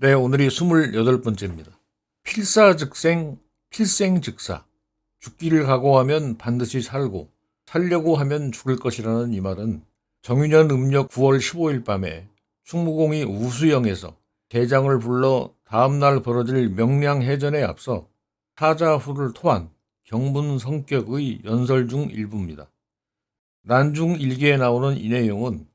네, 오늘이 28번째입니다. 필사즉생, 필생즉사. 죽기를 각오하면 반드시 살고, 살려고 하면 죽을 것이라는 이 말은 정유년 음력 9월 15일 밤에 충무공이 우수영에서 대장을 불러 다음날 벌어질 명량해전에 앞서 사자후를 토한 경분 성격의 연설 중 일부입니다. 난중 일기에 나오는 이 내용은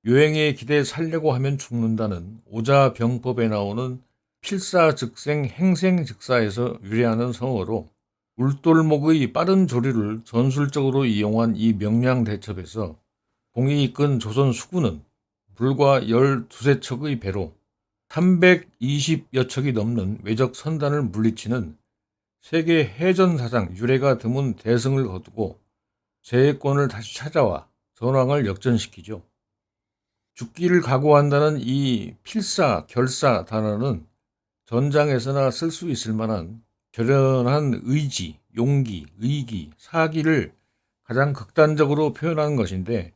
요행에 기대 살려고 하면 죽는다는 오자병법에 나오는 필사즉생 행생즉사에서 유래하는 성어로 울돌목의 빠른 조류를 전술적으로 이용한 이 명량대첩에서 공이 이끈 조선 수군은 불과 12척의 배로 320여 척이 넘는 외적 선단을 물리치는 세계 해전사상 유례가 드문 대승을 거두고 제해권을 다시 찾아와 전황을 역전시키죠. 죽기를 각오한다는 이 필사, 결사 단어는 전장에서나 쓸 수 있을 만한 결연한 의지, 용기, 의기, 사기를 가장 극단적으로 표현하는 것인데,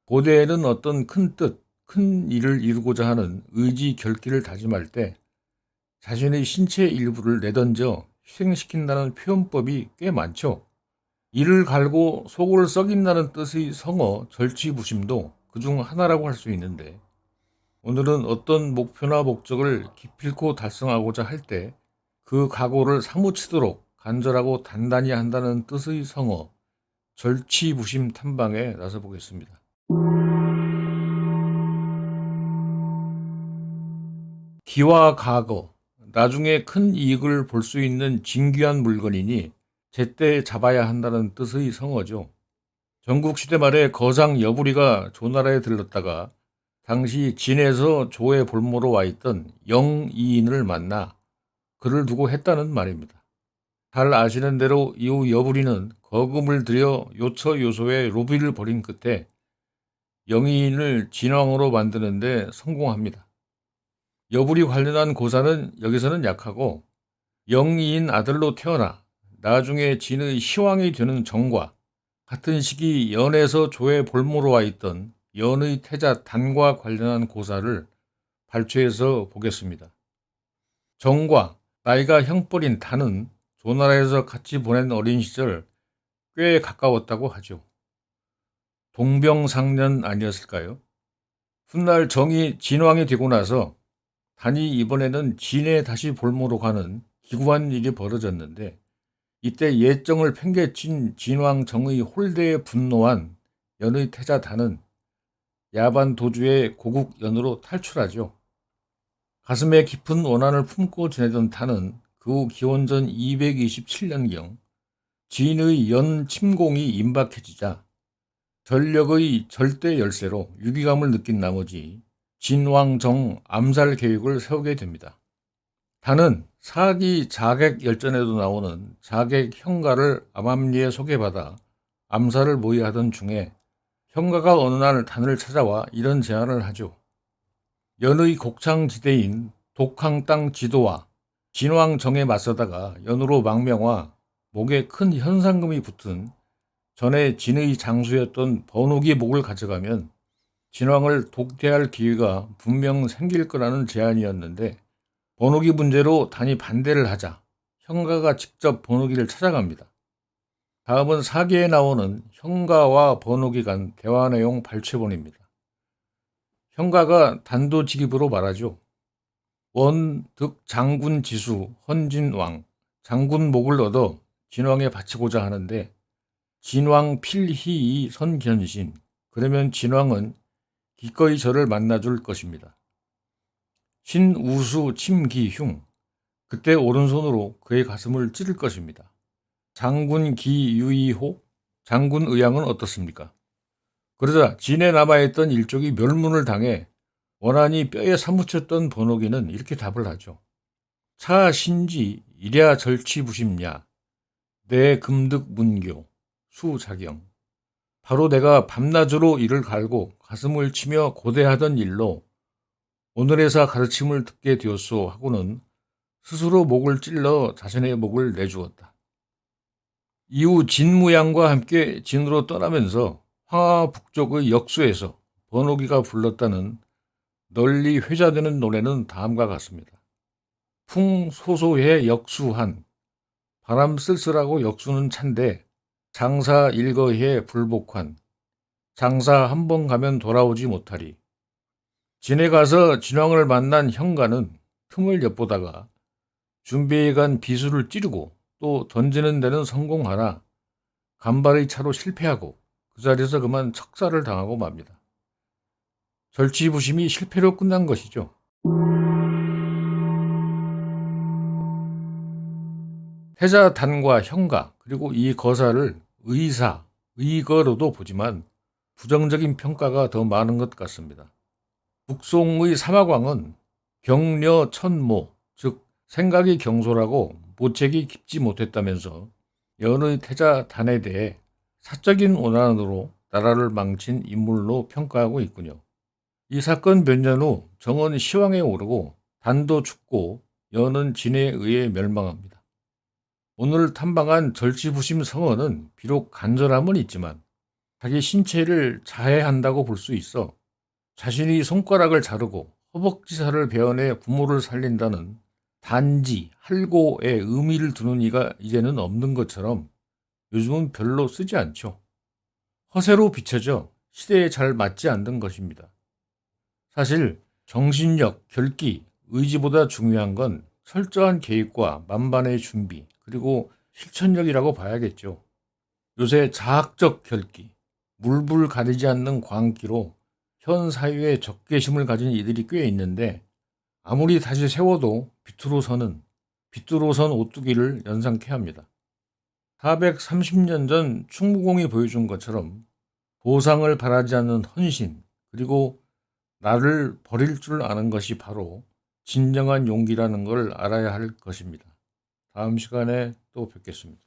고대에는 어떤 큰 뜻, 큰 일을 이루고자 하는 의지, 결기를 다짐할 때 자신의 신체 일부를 내던져 희생시킨다는 표현법이 꽤 많죠. 이를 갈고 속을 썩인다는 뜻의 성어 절치부심도 그중 하나라고 할 수 있는데, 오늘은 어떤 목표나 목적을 기필코 달성하고자 할 때 그 각오를 사무치도록 간절하고 단단히 한다는 뜻의 성어 절치부심 탐방에 나서 보겠습니다. 기와 과거, 나중에 큰 이익을 볼 수 있는 진귀한 물건이니 제때 잡아야 한다는 뜻의 성어죠. 전국시대 말에 거상 여부리가 조나라에 들렀다가 당시 진에서 조의 볼모로 와 있던 영이인을 만나 그를 두고 했다는 말입니다. 잘 아시는 대로 이후 여부리는 거금을 들여 요처요소에 로비를 벌인 끝에 영이인을 진왕으로 만드는데 성공합니다. 여부리 관련한 고사는 여기서는 약하고, 영이인 아들로 태어나 나중에 진의 시왕이 되는 정과 같은 시기 연에서 조의 볼모로 와 있던 연의 태자 단과 관련한 고사를 발췌해서 보겠습니다. 정과 나이가 형벌인 단은 조나라에서 같이 보낸 어린 시절 꽤 가까웠다고 하죠. 동병상련 아니었을까요? 훗날 정이 진왕이 되고 나서 단이 이번에는 진에 다시 볼모로 가는 기구한 일이 벌어졌는데, 이때 예정을 팽개친 진왕 정의 홀대에 분노한 연의 태자 단은 야반 도주에 고국 연으로 탈출하죠. 가슴에 깊은 원한을 품고 지내던 단은 그 후 기원전 227년경 진의 연 침공이 임박해지자 전력의 절대 열세로 유기감을 느낀 나머지 진왕정 암살 계획을 세우게 됩니다. 단은 사기 자객 열전에도 나오는 자객 형가를 암암리에 소개받아 암살을 모의하던 중에 형가가 어느 날 단을 찾아와 이런 제안을 하죠. 연의 곡창지대인 독항 땅 지도와 진왕정에 맞서다가 연으로 망명하 목에 큰 현상금이 붙은 전에 진의 장수였던 번옥이 목을 가져가면 진왕을 독대할 기회가 분명 생길 거라는 제안이었는데, 번옥이 문제로 단이 반대를 하자 형가가 직접 번옥이를 찾아갑니다. 다음은 사기에 나오는 형가와 번옥이 간 대화 내용 발췌본입니다. 형가가 단도직입으로 말하죠. 원득 장군 지수 헌진왕, 장군 목을 얻어 진왕에 바치고자 하는데 진왕 필희이 선견신, 그러면 진왕은 기꺼이 저를 만나줄 것입니다. 신우수 침기흉, 그때 오른손으로 그의 가슴을 찌를 것입니다. 장군 기유이호, 장군 의향은 어떻습니까? 그러자 진에 남아있던 일족이 멸문을 당해 원한이 뼈에 사무쳤던 번옥이는 이렇게 답을 하죠. 차 신지 이랴 절치부심냐, 내 금득 문교 수자경. 바로 내가 밤낮으로 이를 갈고 가슴을 치며 고대하던 일로 오늘에서 가르침을 듣게 되었소 하고는 스스로 목을 찔러 자신의 목을 내주었다. 이후 진무양과 함께 진으로 떠나면서 황하 북쪽의 역수에서 번옥이가 불렀다는 널리 회자되는 노래는 다음과 같습니다. 풍소소해 역수한. 바람 쓸쓸하고 역수는 찬데 장사 일거해 불복한. 장사 한 번 가면 돌아오지 못하리. 진에 가서 진왕을 만난 형가는 틈을 엿보다가 준비해간 비수를 찌르고 또 던지는 데는 성공하나 간발의 차로 실패하고 그 자리에서 그만 척살을 당하고 맙니다. 절치부심이 실패로 끝난 것이죠. 태자 단과 형가 그리고 이 거사를 의사, 의거로도 보지만 부정적인 평가가 더 많은 것 같습니다. 북송의 사마광은 경려 천모, 즉 생각이 경솔하고 모책이 깊지 못했다면서 연의 태자 단에 대해 사적인 원한으로 나라를 망친 인물로 평가하고 있군요. 이 사건 몇 년 후 정은 시황에 오르고 단도 죽고 연은 진에 의해 멸망합니다. 오늘 탐방한 절치부심 성언은 비록 간절함은 있지만 자기 신체를 자해한다고 볼 수 있어 자신이 손가락을 자르고 허벅지살을 베어내 부모를 살린다는 단지, 할고의 의미를 두는 이가 이제는 없는 것처럼 요즘은 별로 쓰지 않죠. 허세로 비춰져 시대에 잘 맞지 않는 것입니다. 사실 정신력, 결기, 의지보다 중요한 건 철저한 계획과 만반의 준비, 그리고 실천력이라고 봐야겠죠. 요새 자학적 결기, 물불 가리지 않는 광기로 현 사회에 적개심을 가진 이들이 꽤 있는데 아무리 다시 세워도 비투로 선 오뚜기를 연상케 합니다. 430년 전 충무공이 보여준 것처럼 보상을 바라지 않는 헌신, 그리고 나를 버릴 줄 아는 것이 바로 진정한 용기라는 걸 알아야 할 것입니다. 다음 시간에 또 뵙겠습니다.